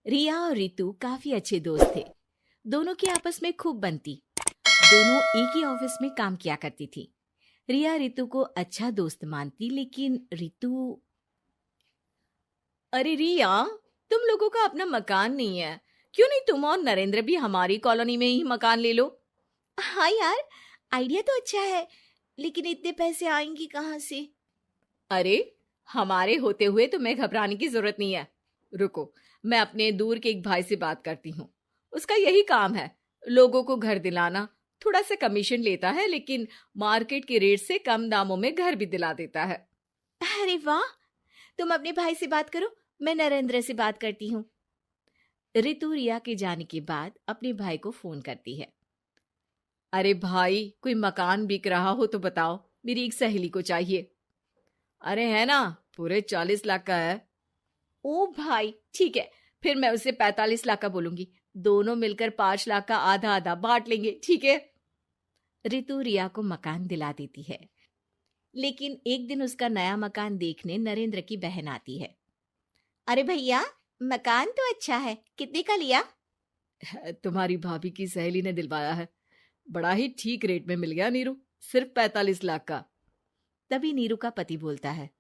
रिया और रितु काफी अच्छे दोस्त थे। दोनों की आपस में खूब बनती। दोनों एक ही ऑफिस में काम किया करती थी। रिया रितु को अच्छा दोस्त मानती, लेकिन रितु। अरे रिया, तुम लोगों का अपना मकान नहीं है, क्यों नहीं तुम और नरेंद्र भी हमारी कॉलोनी में ही मकान ले लो? हाँ यार, आइडिया तो अच्छा है, लेकिन इतने पैसे आएंगे कहाँ से? अरे, हमारे होते हुए तुम्हें घबराने की जरूरत नहीं है। रुको, मैं अपने दूर के एक भाई से बात करती हूँ। उसका यही काम है, लोगों को घर दिलाना। थोड़ा सा कमीशन लेता है, लेकिन मार्केट के रेट से कम दामों में घर भी दिला देता है। अरे वाह, तुम अपने भाई से बात करो, मैं नरेंद्र से बात करती हूँ। रितु रिया के जाने के बाद अपने भाई को फोन करती है। अरे भाई, कोई मकान बिक रहा हो तो बताओ, मेरी एक सहेली को चाहिए। अरे है ना, पूरे 40 लाख का है। ओ भाई, ठीक है, फिर मैं उसे 45 लाख का बोलूंगी। दोनों मिलकर 5 लाख का आधा आधा बांट लेंगे, ठीक है? रितु रिया को मकान दिला देती है, लेकिन एक दिन उसका नया मकान देखने नरेंद्र की बहन आती है। अरे भैया, मकान तो अच्छा है, कितने का लिया? तुम्हारी भाभी की सहेली ने दिलवाया है, बड़ा ही ठीक रेट में मिल गया नीरू, सिर्फ 45 लाख का। तभी नीरू का पति बोलता है।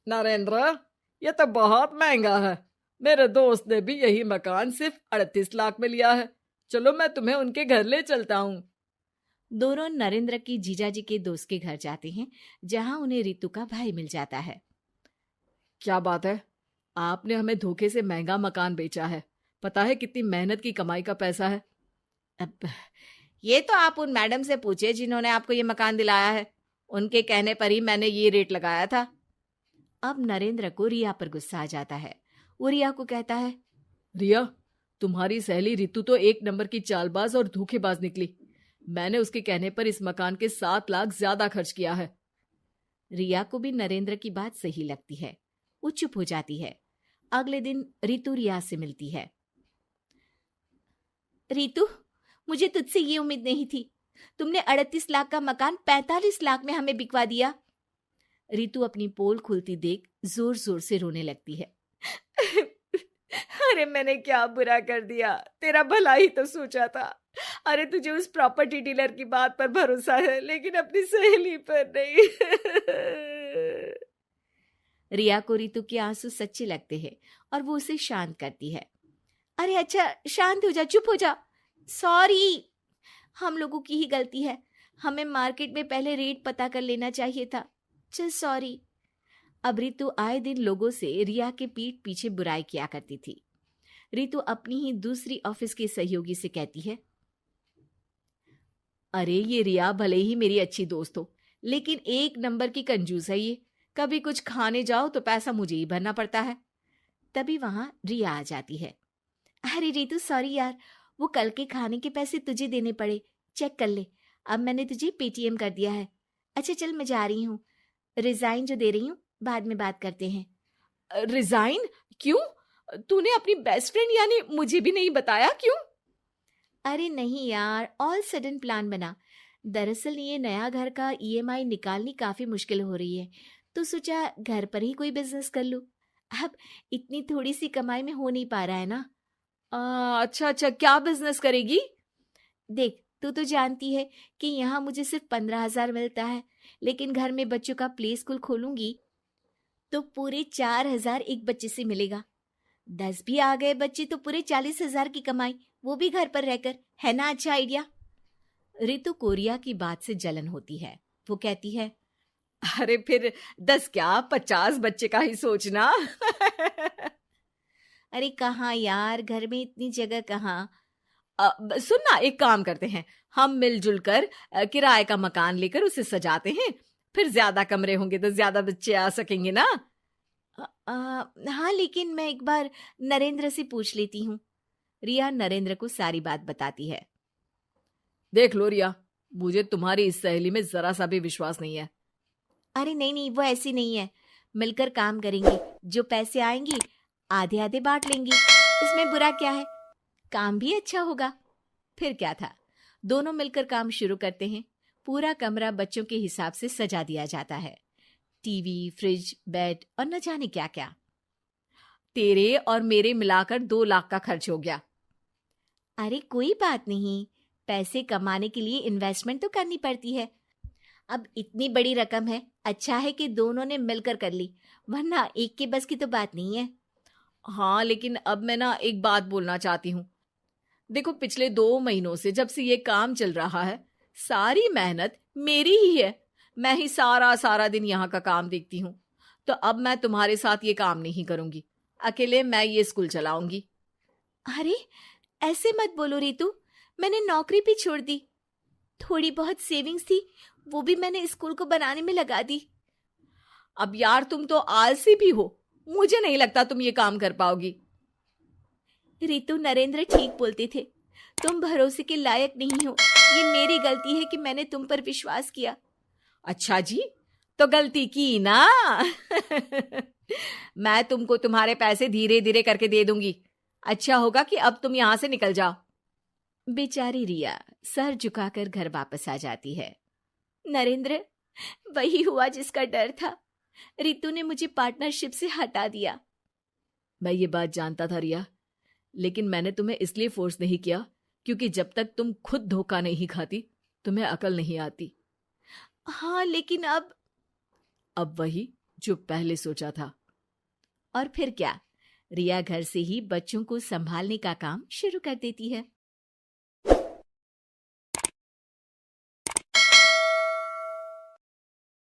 नरेंद्र, ये तो बहुत महंगा है। मेरे दोस्त ने भी यही मकान सिर्फ 38 लाख में लिया है। चलो, मैं तुम्हें उनके घर ले चलता हूँ। दोनों नरेंद्र की जीजाजी के दोस्त के घर जाते हैं, जहां उन्हें रितु का भाई मिल जाता है। क्या बात है, आपने हमें धोखे से महंगा मकान बेचा है। पता है कितनी मेहनत की कमाई का पैसा है। अब ये तो आप उन मैडम से पूछे जिन्होंने आपको ये मकान दिलाया है। उनके कहने पर ही मैंने ये रेट लगाया था। अब नरेंद्र को रिया पर गुस्सा आ जाता है। वो रिया को कहता है, रिया, तुम्हारी सहेली रितु तो एक नंबर की चालबाज और धोखेबाज निकली। मैंने उसके कहने पर इस मकान के 7 लाख ज्यादा खर्च किया है। रिया को भी नरेंद्र की बात सही लगती है। वो चुप हो जाती है। अगले दिन रितु रिया से मिलती है। रितु, मुझे तुझसे ये उम्मीद नहीं थी। तुमने 38 लाख का मकान 45 लाख में हमें बिकवा दिया। रितु अपनी पोल खुलती देख जोर जोर से रोने लगती है। अरे मैंने क्या बुरा कर दिया, तेरा भला ही तो सोचा था। अरे तुझे उस प्रॉपर्टी डीलर की बात पर भरोसा है, लेकिन अपनी सहेली पर नहीं। रिया को रितु के आंसू सच्चे लगते हैं और वो उसे शांत करती है। अरे अच्छा, शांत हो जा, चुप हो जा। सॉरी, हम लोगों की ही गलती है। हमें मार्केट में पहले रेट पता कर लेना चाहिए था। चल सॉरी। अब रितु आए दिन लोगों से रिया के पीठ पीछे बुराई किया करती थी। रितु अपनी ही दूसरी ऑफिस के सहयोगी से कहती है, अरे ये रिया भले ही मेरी अच्छी दोस्त हो, लेकिन एक नंबर की कंजूस है ये। कभी कुछ खाने जाओ तो पैसा मुझे ही भरना पड़ता है। तभी वहां रिया आ जाती है। अरे रितु, सॉरी यार, वो कल के खाने के पैसे तुझे देने पड़े, चेक कर ले। अब मैंने तुझे पेटीएम कर दिया है। अच्छा चल, मैं जा रही हूँ। रिजाइन जो दे रही हूँ, बाद में बात करते हैं। रिजाइन? क्यों? तूने अपनी बेस्ट फ्रेंड यानी मुझे भी नहीं बताया, क्यों? अरे नहीं यार, ऑल सडन प्लान बना। दरअसल ये नया घर का ईएमआई निकालनी काफी मुश्किल हो रही है, तो सोचा घर पर ही कोई बिजनेस कर लूं। अब इतनी थोड़ी सी कमाई में हो नहीं पा रहा है ना। अच्छा अच्छा, क्या बिजनेस करेगी? देख, तू तो जानती है कि यहाँ मुझे सिर्फ 15,000 मिलता है, लेकिन घर में बच्चों का प्ले स्कूल खोलूंगी तो पूरे 4,000 एक बच्चे से मिलेगा। 10 भी आ गए बच्चे तो पूरे 40,000 की कमाई, वो भी घर पर रहकर। है ना अच्छा आइडिया? रितु को रिया की बात से जलन होती है। वो कहती है, अरे फिर 10 क्या, 50 बच्चे का ही सोचना। अरे कहाँ यार, घर में इतनी जगह कहाँ। सुन ना, एक काम करते हैं, हम मिलजुल कर किराए का मकान लेकर उसे सजाते हैं। फिर ज्यादा कमरे होंगे तो ज्यादा बच्चे आ सकेंगे ना। हाँ, लेकिन मैं एक बार नरेंद्र से पूछ लेती हूँ। रिया नरेंद्र को सारी बात बताती है। देख लो रिया, मुझे तुम्हारी इस सहेली में जरा सा भी विश्वास नहीं है। अरे नहीं नहीं, वो ऐसी नहीं है। मिलकर काम करेंगे, जो पैसे आएंगे आधे आधे बांट लेंगे। इसमें बुरा क्या है, काम भी अच्छा होगा। फिर क्या था, दोनों मिलकर काम शुरू करते हैं। पूरा कमरा बच्चों के हिसाब से सजा दिया जाता है। टीवी, फ्रिज, बेड और न जाने क्या क्या। तेरे और मेरे मिलाकर 2 लाख का खर्च हो गया। अरे कोई बात नहीं, पैसे कमाने के लिए इन्वेस्टमेंट तो करनी पड़ती है। अब इतनी बड़ी रकम है, अच्छा है कि दोनों ने मिलकर कर ली, वरना एक के बस की तो बात नहीं है। हाँ, लेकिन अब मैं ना एक बात बोलना चाहती हूँ। देखो, पिछले 2 महीनों से जब से ये काम चल रहा है, सारी मेहनत मेरी ही है। मैं ही सारा सारा दिन यहाँ का काम देखती हूँ। तो अब मैं तुम्हारे साथ ये काम नहीं करूंगी, अकेले मैं ये स्कूल चलाऊंगी। अरे ऐसे मत बोलो रितु, मैंने नौकरी भी छोड़ दी। थोड़ी बहुत सेविंग्स थी, वो भी मैंने स्कूल को बनाने में लगा दी। अब यार, तुम तो आलसी भी हो, मुझे नहीं लगता तुम ये काम कर पाओगी। रितु, नरेंद्र ठीक बोलते थे, तुम भरोसे के लायक नहीं हो। ये मेरी गलती है कि मैंने तुम पर विश्वास किया। अच्छा जी, तो गलती की ना। मैं तुमको तुम्हारे पैसे धीरे धीरे करके दे दूंगी। अच्छा होगा कि अब तुम यहां से निकल जाओ। बेचारी रिया सर झुकाकर घर वापस आ जाती है। नरेंद्र, वही हुआ जिसका डर था। रितु ने मुझे पार्टनरशिप से हटा दिया। मैं ये बात जानता था रिया, लेकिन मैंने तुम्हें इसलिए फोर्स नहीं किया क्योंकि जब तक तुम खुद धोखा नहीं खाती, तुम्हें अकल नहीं आती। हाँ, लेकिन अब वही जो पहले सोचा था। और फिर क्या, रिया घर से ही बच्चों को संभालने का काम शुरू कर देती है।